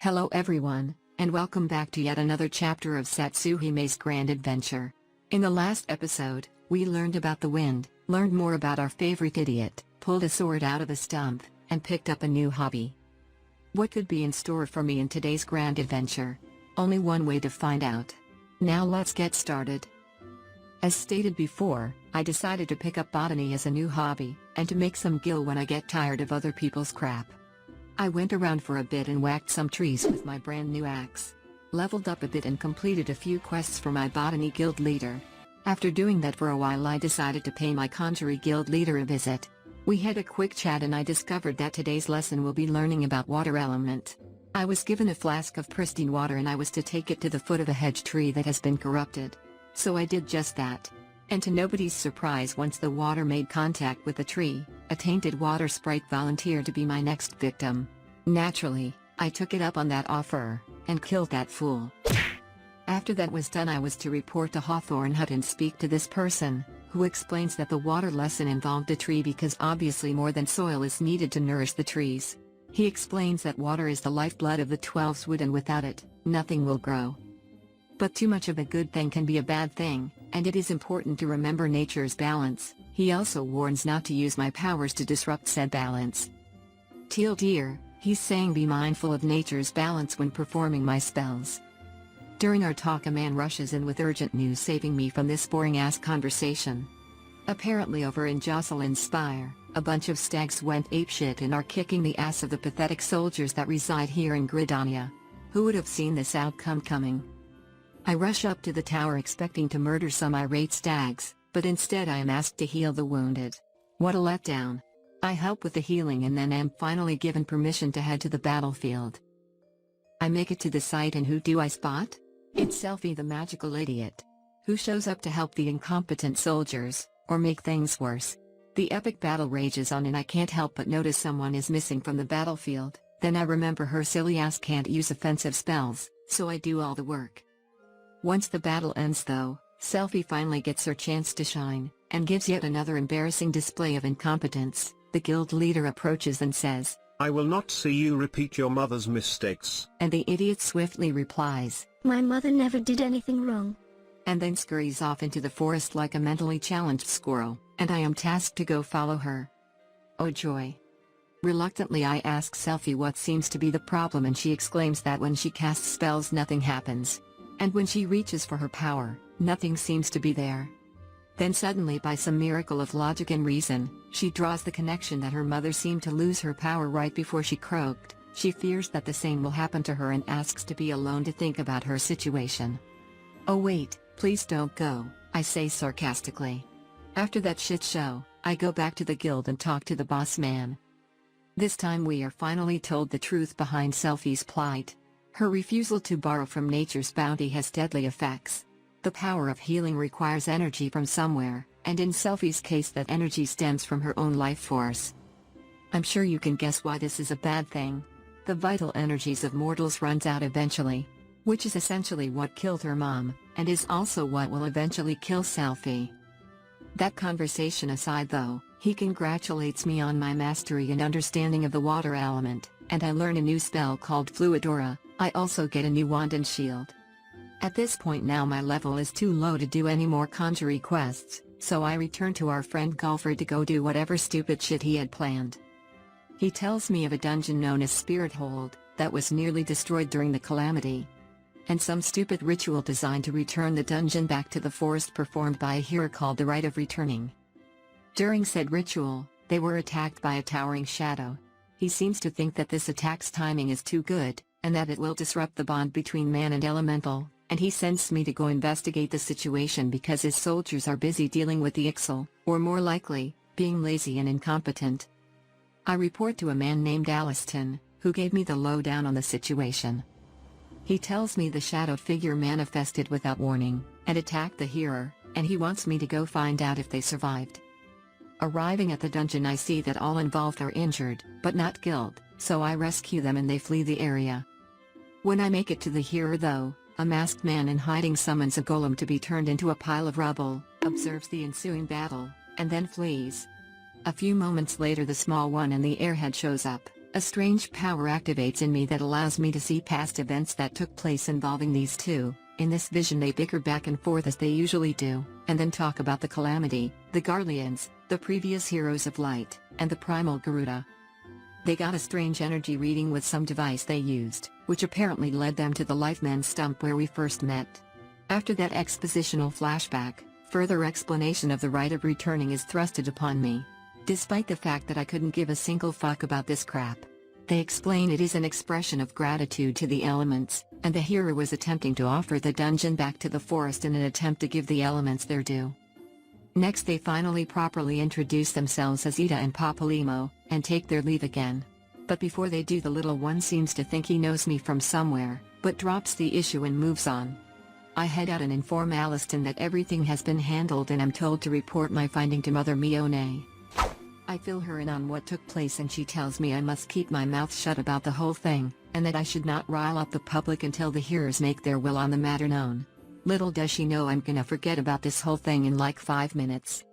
Hello everyone, and welcome back to yet another chapter of Satsuhime's grand adventure. In the last episode, we learned about the wind, learned more about our favorite idiot, pulled a sword out of a stump, and picked up a new hobby. What could be in store for me in today's grand adventure? Only one way to find out. Now let's get started. As stated before, I decided to pick up botany as a new hobby, and to make some gil when I get tired of other people's crap. I went around for a bit and whacked some trees with my brand new axe. Leveled up a bit and completed a few quests for my botany guild leader. After doing that for a while, I decided to pay my conjury guild leader a visit. We had a quick chat and I discovered that today's lesson will be learning about water element. I was given a flask of pristine water and I was to take it to the foot of a hedge tree that has been corrupted. So I did just that. And to nobody's surprise, once the water made contact with the tree, a tainted water sprite volunteered to be my next victim. Naturally, I took it up on that offer, and killed that fool. After that was done, I was to report to Hawthorne Hut and speak to this person, who explains that the water lesson involved a tree because obviously more than soil is needed to nourish the trees. He explains that water is the lifeblood of the 12's wood and without it, nothing will grow. But too much of a good thing can be a bad thing, and it is important to remember nature's balance. He also warns not to use my powers to disrupt said balance. Teal dear, he's saying be mindful of nature's balance when performing my spells. During our talk, a man rushes in with urgent news, saving me from this boring-ass conversation. Apparently over in Jocelyn's Spire, a bunch of stags went apeshit and are kicking the ass of the pathetic soldiers that reside here in Gridania. Who would have seen this outcome coming? I rush up to the tower expecting to murder some irate stags, but instead I am asked to heal the wounded. What a letdown. I help with the healing and then am finally given permission to head to the battlefield. I make it to the site and who do I spot? It's Selfie, the magical idiot, who shows up to help the incompetent soldiers, or make things worse. The epic battle rages on and I can't help but notice someone is missing from the battlefield. Then I remember her silly ass can't use offensive spells, so I do all the work. Once the battle ends though, Selfie finally gets her chance to shine, and gives yet another embarrassing display of incompetence. The guild leader approaches and says, "I will not see you repeat your mother's mistakes." And the idiot swiftly replies, "My mother never did anything wrong." And then scurries off into the forest like a mentally challenged squirrel, and I am tasked to go follow her. Oh joy. Reluctantly I ask Selfie what seems to be the problem, and she exclaims that when she casts spells nothing happens. And when she reaches for her power, nothing seems to be there. Then suddenly, by some miracle of logic and reason, she draws the connection that her mother seemed to lose her power right before she croaked. She fears that the same will happen to her and asks to be alone to think about her situation. "Oh wait, please don't go," I say sarcastically. After that shit show, I go back to the guild and talk to the boss man. This time we are finally told the truth behind Selfie's plight. Her refusal to borrow from nature's bounty has deadly effects. The power of healing requires energy from somewhere, and in Selfie's case that energy stems from her own life force. I'm sure you can guess why this is a bad thing. The vital energies of mortals runs out eventually. Which is essentially what killed her mom, and is also what will eventually kill Selfie. That conversation aside though, he congratulates me on my mastery and understanding of the water element, and I learn a new spell called Fluidora. I also get a new wand and shield. At this point now my level is too low to do any more conjury quests, so I return to our friend Golfer to go do whatever stupid shit he had planned. He tells me of a dungeon known as Spirit Hold, that was nearly destroyed during the calamity. And some stupid ritual designed to return the dungeon back to the forest performed by a hero called the Rite of Returning. During said ritual, they were attacked by a towering shadow. He seems to think that this attack's timing is too good, and that it will disrupt the bond between man and elemental, and he sends me to go investigate the situation because his soldiers are busy dealing with the Ixal, or more likely, being lazy and incompetent. I report to a man named Aliston, who gave me the lowdown on the situation. He tells me the shadow figure manifested without warning, and attacked the hearer, and he wants me to go find out if they survived. Arriving at the dungeon I see that all involved are injured, but not killed, so I rescue them and they flee the area. When I make it to the hearer though, a masked man in hiding summons a golem to be turned into a pile of rubble, observes the ensuing battle, and then flees. A few moments later the small one and the airhead shows up, A strange power activates in me that allows me to see past events that took place involving these two. In this vision they bicker back and forth as they usually do, and then talk about the Calamity, the Garleans, the previous Heroes of Light, and the Primal Garuda. They got a strange energy reading with some device they used, which apparently led them to the Lifeman stump where we first met. After that expositional flashback, further explanation of the rite of returning is thrusted upon me. Despite the fact that I couldn't give a single fuck about this crap. They explain it is an expression of gratitude to the elements, and the hero was attempting to offer the dungeon back to the forest in an attempt to give the elements their due. Next they finally properly introduce themselves as Ida and Papalymo, and take their leave again. But before they do the little one seems to think he knows me from somewhere, but drops the issue and moves on. I head out and inform Aliston that everything has been handled and am told to report my finding to Mother Mione. I fill her in on what took place and she tells me I must keep my mouth shut about the whole thing, and that I should not rile up the public until the hearers make their will on the matter known. Little does she know I'm gonna forget about this whole thing in like 5 minutes.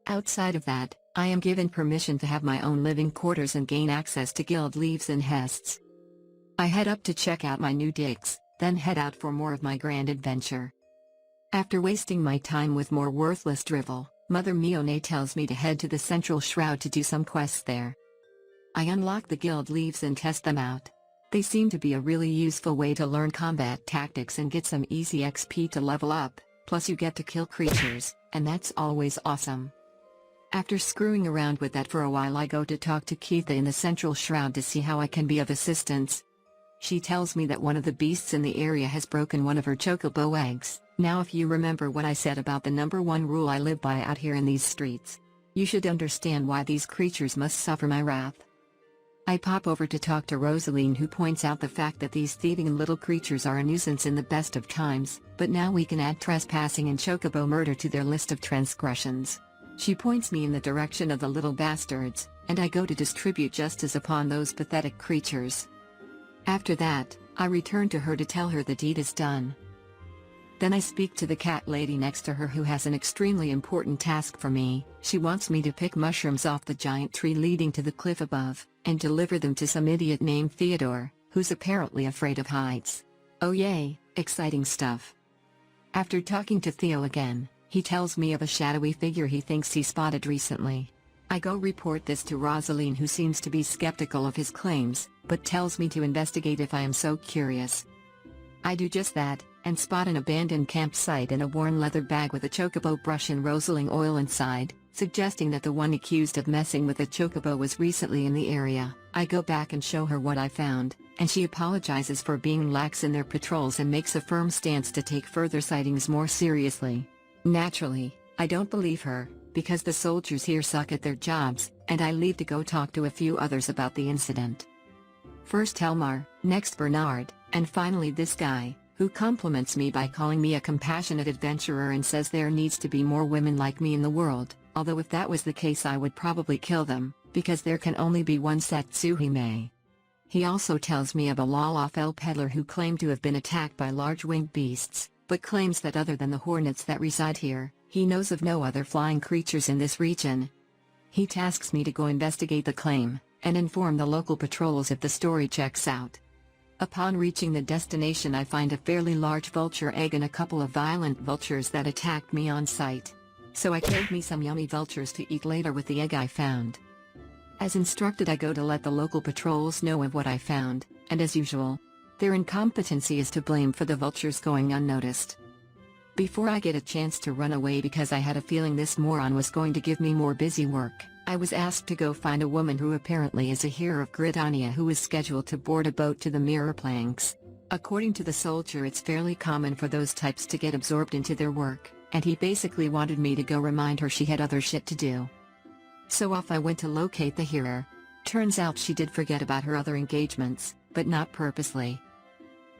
Outside of that, I am given permission to have my own living quarters and gain access to guild leaves and hests. I head up to check out my new digs, then head out for more of my grand adventure. After wasting my time with more worthless drivel, Mother Mione tells me to head to the central shroud to do some quests there. I unlock the guild leaves and test them out. They seem to be a really useful way to learn combat tactics and get some easy XP to level up, plus you get to kill creatures, and that's always awesome. After screwing around with that for a while I go to talk to Keitha in the central shroud to see how I can be of assistance. She tells me that one of the beasts in the area has broken one of her chocobo eggs. Now if you remember what I said about the #1 rule I live by out here in these streets, you should understand why these creatures must suffer my wrath. I pop over to talk to Rosaline, who points out the fact that these thieving little creatures are a nuisance in the best of times, but now we can add trespassing and chocobo murder to their list of transgressions. She points me in the direction of the little bastards, and I go to distribute justice upon those pathetic creatures. After that, I return to her to tell her the deed is done. Then I speak to the cat lady next to her who has an extremely important task for me. She wants me to pick mushrooms off the giant tree leading to the cliff above, and deliver them to some idiot named Theodore, who's apparently afraid of heights. Oh yay, exciting stuff. After talking to Theo again, he tells me of a shadowy figure he thinks he spotted recently. I go report this to Rosaline, who seems to be skeptical of his claims, but tells me to investigate if I am so curious. I do just that, and spot an abandoned campsite and a worn leather bag with a chocobo brush and rosaling oil inside, suggesting that the one accused of messing with a chocobo was recently in the area. I go back and show her what I found, and she apologizes for being lax in their patrols and makes a firm stance to take further sightings more seriously. Naturally, I don't believe her, because the soldiers here suck at their jobs, and I leave to go talk to a few others about the incident. First Helmar, next Bernard, and finally this guy, who compliments me by calling me a compassionate adventurer and says there needs to be more women like me in the world, although if that was the case I would probably kill them, because there can only be one Satushime. He also tells me of a Lalafell peddler who claimed to have been attacked by large winged beasts, but claims that other than the hornets that reside here, he knows of no other flying creatures in this region. He tasks me to go investigate the claim, and inform the local patrols if the story checks out. Upon reaching the destination I find a fairly large vulture egg and a couple of violent vultures that attacked me on sight. So I killed me some yummy vultures to eat later with the egg I found. As instructed I go to let the local patrols know of what I found, and as usual, their incompetency is to blame for the vultures going unnoticed. Before I get a chance to run away because I had a feeling this moron was going to give me more busy work, I was asked to go find a woman who apparently is a hero of Gridania who is scheduled to board a boat to the mirror planks. According to the soldier, it's fairly common for those types to get absorbed into their work, and he basically wanted me to go remind her she had other shit to do. So off I went to locate the hero. Turns out she did forget about her other engagements, but not purposely.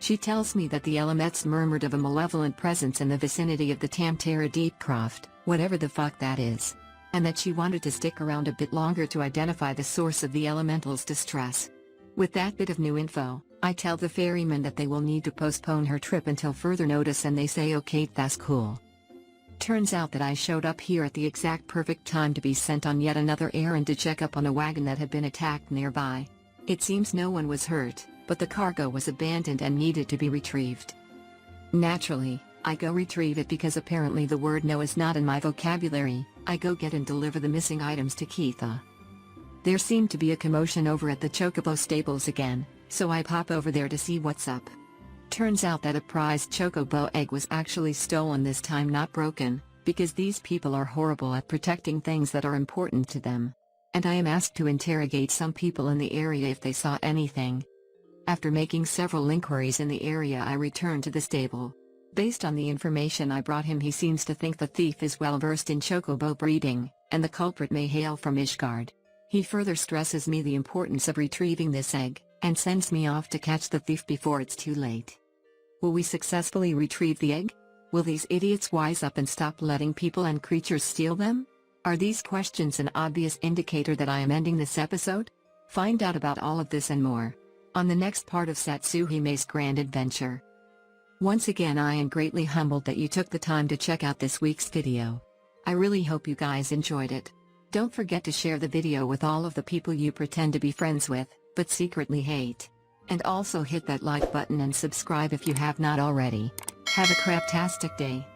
She tells me that the elements murmured of a malevolent presence in the vicinity of the Tamtara Deepcroft, whatever the fuck that is, and that she wanted to stick around a bit longer to identify the source of the elemental's distress. With that bit of new info, I tell the ferryman that they will need to postpone her trip until further notice, and they say okay, that's cool. Turns out that I showed up here at the exact perfect time to be sent on yet another errand to check up on a wagon that had been attacked nearby. It seems no one was hurt, but the cargo was abandoned and needed to be retrieved. Naturally, I go retrieve it because apparently the word no is not in my vocabulary. I go get and deliver the missing items to Keitha. There seemed to be a commotion over at the Chocobo stables again, so I pop over there to see what's up. Turns out that a prized Chocobo egg was actually stolen this time, not broken, because these people are horrible at protecting things that are important to them. And I am asked to interrogate some people in the area if they saw anything. After making several inquiries in the area, I return to the stable. Based on the information I brought him, he seems to think the thief is well versed in Chocobo breeding, and the culprit may hail from Ishgard. He further stresses me the importance of retrieving this egg, and sends me off to catch the thief before it's too late. Will we successfully retrieve the egg? Will these idiots wise up and stop letting people and creatures steal them? Are these questions an obvious indicator that I am ending this episode? Find out about all of this and more on the next part of Satsuhime's grand adventure. Once again, I am greatly humbled that you took the time to check out this week's video. I really hope you guys enjoyed it. Don't forget to share the video with all of the people you pretend to be friends with, but secretly hate. And also hit that like button and subscribe if you have not already. Have a craptastic day.